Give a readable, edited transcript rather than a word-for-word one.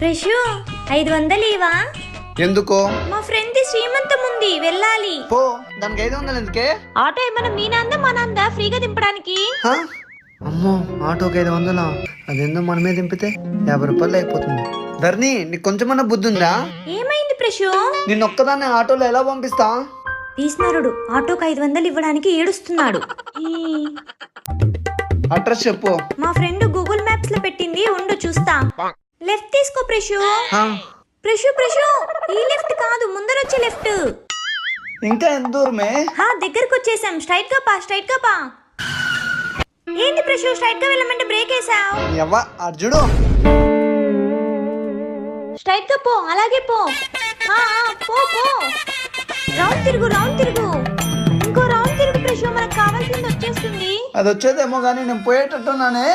ప్రశు 500 ఇవా? ఎందుకో? మా ఫ్రెండ్ ది శ్రీమంతం ఉంది, వెళ్ళాలి. పో, దానికి 500 ఎందుకే? ఆటో ఏమన్నా మీ నాందా మా నాందా ఫ్రీగా దింపడానికి? హా? అమ్మో, ఆటోకి 500? అదేందో మనమే దింపితే 50 రూపాయలు అయిపోతుంది. ధర్ని, నీకు కొంచెమన్నా బుద్ధి ఉందా? ఏమైంది ప్రశు? నిన్నొక్కదాన్ని ఆటోలో ఎలా పంపిస్తా? తీసినారుడు ఆటోకి 500 ఇవ్వడానికి ఏడుస్తున్నాడు. అడ్రస్ చెప్పు. మా ఫ్రెండ్ గూగుల్ మ్యాప్స్ లో పెట్టింది, ఉండు చూస్తా. లెఫ్ట్ తీసుకో ప్రశు. హా? ప్రశు ప్రశు, ఈ లెఫ్ట్ కాదు, ముందరొచ్చే లెఫ్ట్. ఇంకా ఎంత దూరమే? దగ్గరకు వచ్చేసాం. స్ట్రైట్ గా పా, స్ట్రైట్ గా పా. ఏంది ప్రశు, స్ట్రైట్ గా వెళ్ళమంటే బ్రేక్ వేసావు? ఎవ్వ అర్జుడు. స్ట్రైట్ గా పో, అలాగే పో. పో పో. రౌండ్ తిరుగు, రౌండ్ తిరుగు. ఇంకో రౌండ్ తిరుగు ప్రశు, మనకు కావాల్సింది వచ్చేస్తుంది. అది వచ్చేదేమో గానీ నేను పోయేటట్టున్నానే.